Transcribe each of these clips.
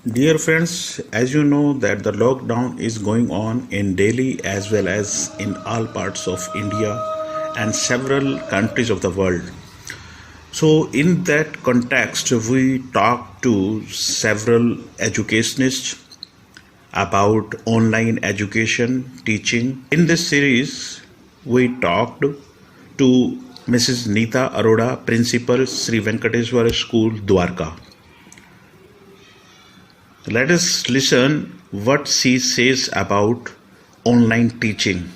Dear friends, as you know that the lockdown is going on in Delhi as well as in all parts of India and several countries of the world. So in that context, we talk to several educationists about online education teaching. In this series, we talked to Mrs. Neeta Arora, Principal, Sri Venkateswara School, Dwarka. Let us listen what she says about online teaching.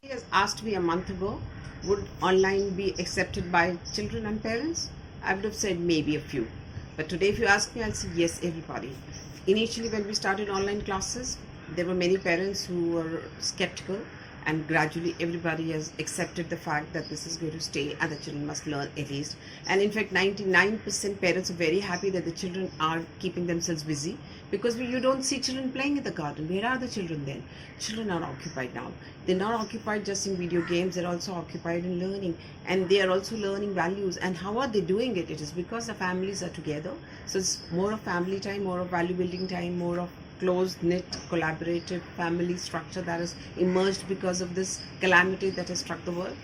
He has asked me a month ago, would online be accepted by children and parents? I would have said maybe a few. But today, if you ask me, I'll say yes, everybody. Initially, when we started online classes, there were many parents who were skeptical, and gradually everybody has accepted the fact that this is going to stay and the children must learn at least. And in fact, 99% parents are very happy that the children are keeping themselves busy, because you don't see children playing in the garden. Where are the children then? Children are occupied now. They're not occupied just in video games, they're also occupied in learning, and they are also learning values. And how are they doing it? It is because the families are together. So it's more of family time, more of value building time, more of close-knit, collaborative family structure that has emerged because of this calamity that has struck the world.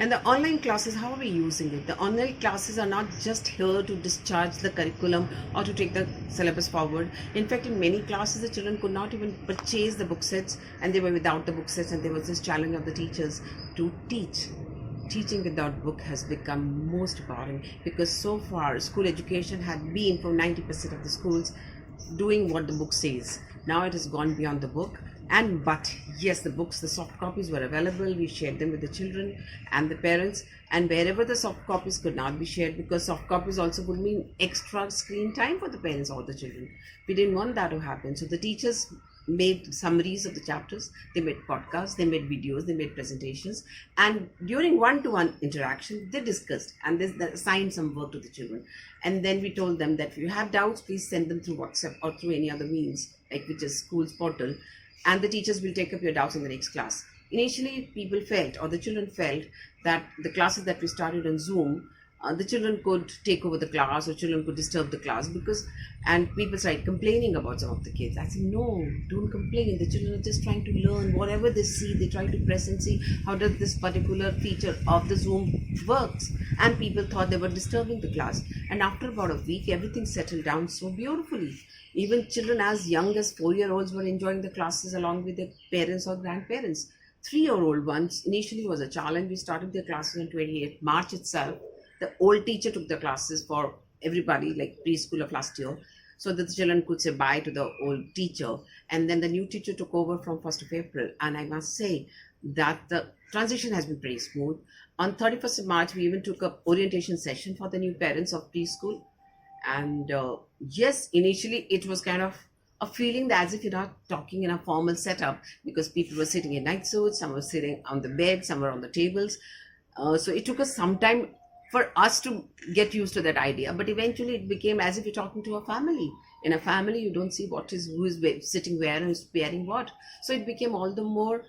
And the online classes, how are we using it? The online classes are not just here to discharge the curriculum or to take the syllabus forward. In fact, in many classes, the children could not even purchase the book sets, and they were without the book sets, and there was this challenge of the teachers to teach. Teaching without book has become most important, because so far school education had been for 90% of the schools doing what the book says. Now it has gone beyond the book. And but yes, the books, the soft copies were available. We shared them with the children and the parents, and wherever the soft copies could not be shared, because soft copies also would mean extra screen time for the parents or the children, we didn't want that to happen. So the teachers made summaries of the chapters, they made podcasts, they made videos, they made presentations, and during one-to-one interaction they discussed and they assigned some work to the children. And then we told them that if you have doubts, please send them through WhatsApp or through any other means, like which is school's portal, and the teachers will take up your doubts in the next class. Initially, people felt, or the children felt, that the classes that we started on Zoom, the children could take over the class, or children could disturb the class, and people started complaining about some of the kids. I said, no, don't complain. The children are just trying to learn. Whatever they see, they try to press and see how does this particular feature of the Zoom works. And people thought they were disturbing the class. And after about a week, everything settled down so beautifully. Even children as young as 4-year-olds were enjoying the classes along with their parents or grandparents. 3-year-old ones, initially was a challenge. We started their classes on 28th March itself. The old teacher took the classes for everybody, like preschool of last year, so that the children could say bye to the old teacher. And then the new teacher took over from 1st of April. And I must say that the transition has been pretty smooth. On 31st of March, we even took up orientation session for the new parents of preschool. And yes, initially it was kind of a feeling that as if you're not talking in a formal setup, because people were sitting in night suits, some were sitting on the bed, some were on the tables. So it took us some time for us to get used to that idea, but eventually it became as if you're talking to a family. In a family, you don't see who is sitting where and who's wearing what. So it became all the more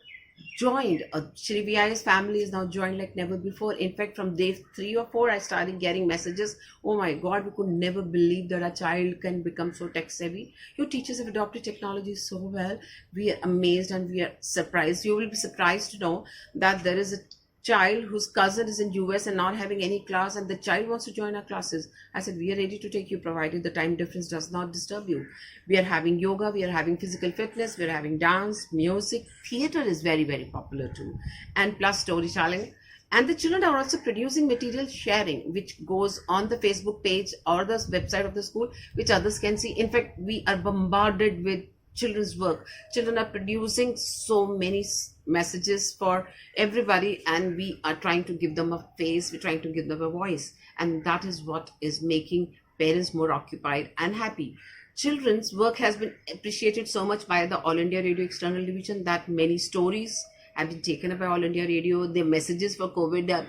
joined. Shri VI's family is now joined like never before. In fact, from day 3 or 4, I started getting messages. Oh my God, we could never believe that a child can become so tech savvy. Your teachers have adopted technology so well. We are amazed and we are surprised. You will be surprised to know that there is a child whose cousin is in US and not having any class, and the child wants to join our classes. I said, we are ready to take you, provided the time difference does not disturb you. We are having yoga, we are having physical fitness, we are having dance, music, theater is very, very popular too, and plus storytelling. And the children are also producing material sharing, which goes on the Facebook page or the website of the school, which others can see. In fact, we are bombarded with children's work. Children are producing so many messages for everybody, and we are trying to give them a face, we're trying to give them a voice, and that is what is making parents more occupied and happy. Children's work has been appreciated so much by the All India Radio External Division that many stories have been taken up by All India Radio. Their messages for COVID,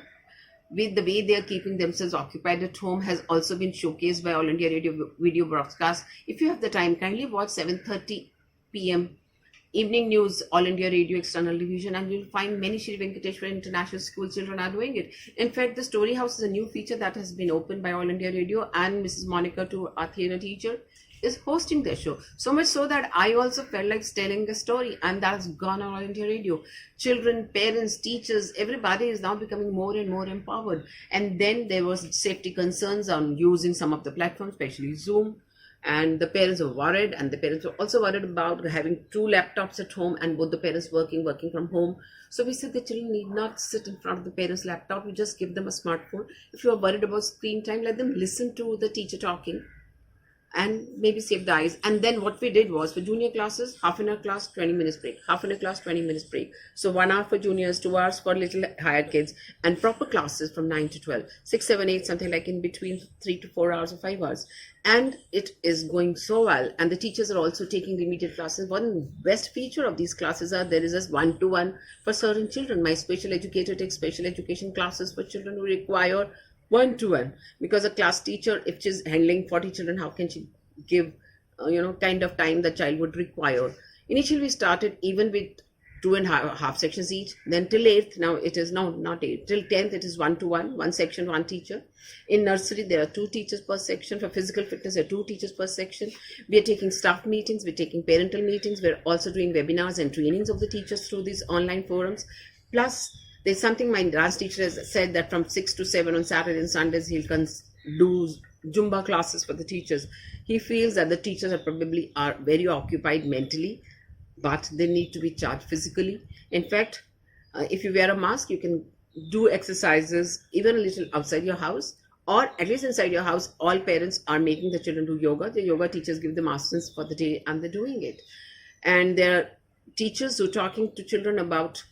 with the way they are keeping themselves occupied at home, has also been showcased by All India Radio video broadcast. If you have the time, kindly watch 7:30 p.m. Evening News, All India Radio External Division, and you'll find many Shri Venkateshwara International School children are doing it. In fact, the Story House is a new feature that has been opened by All India Radio, and Mrs. Monica, to our theatre teacher, is hosting their show. So much so that I also felt like telling a story, and that's gone on All India Radio. Children, parents, teachers, everybody is now becoming more and more empowered. And then there was safety concerns on using some of the platforms, especially Zoom. And the parents were worried, and the parents were also worried about having two laptops at home and both the parents working from home. So we said the children need not sit in front of the parents' laptop. You just give them a smartphone. If you are worried about screen time, let them listen to the teacher talking and maybe save the eyes. And then what we did was, for junior classes, half an hour class, 20 minutes break, half an hour class, 20 minutes break. So 1 hour for juniors, 2 hours for little higher kids, and proper classes from 9 to 12, 6, 7, 8, something like in between 3 to 4 hours or 5 hours. And it is going so well. And the teachers are also taking remedial classes. One best feature of these classes are there is a one-to-one for certain children. My special educator takes special education classes for children who require one-to-one, because a class teacher, if she's handling 40 children, how can she give kind of time the child would require? Initially we started even with 2.5 sections each, then till 8th, now it is not 8th, till 10th it is one-to-one, one section, one teacher. In nursery there are 2 teachers per section. For physical fitness there are 2 teachers per section. We are taking staff meetings, we're taking parental meetings, we're also doing webinars and trainings of the teachers through these online forums. Plus there's something my dance teacher has said, that from 6 to 7 on Saturday and Sundays he'll do Zumba classes for the teachers. He feels that the teachers are very occupied mentally, but they need to be charged physically. In fact, if you wear a mask, you can do exercises even a little outside your house, or at least inside your house. All parents are making the children do yoga. The yoga teachers give them asans for the day, and they're doing it. And there are teachers who are talking to children about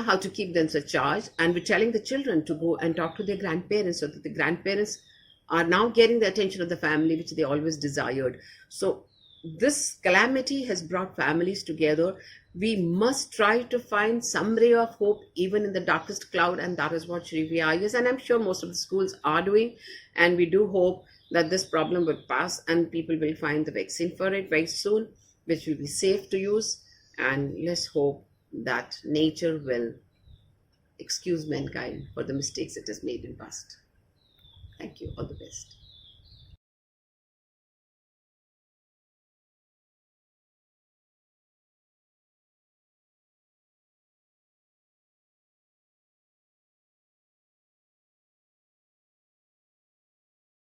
how to keep themselves charged, and we're telling the children to go and talk to their grandparents, so that the grandparents are now getting the attention of the family, which they always desired. So this calamity has brought families together. We must try to find some ray of hope even in the darkest cloud, and that is what Shri VI is, and I'm sure most of the schools are doing. And we do hope that this problem will pass and people will find the vaccine for it very soon, which will be safe to use. And let's hope that nature will excuse mankind for the mistakes it has made in past. Thank you. All the best.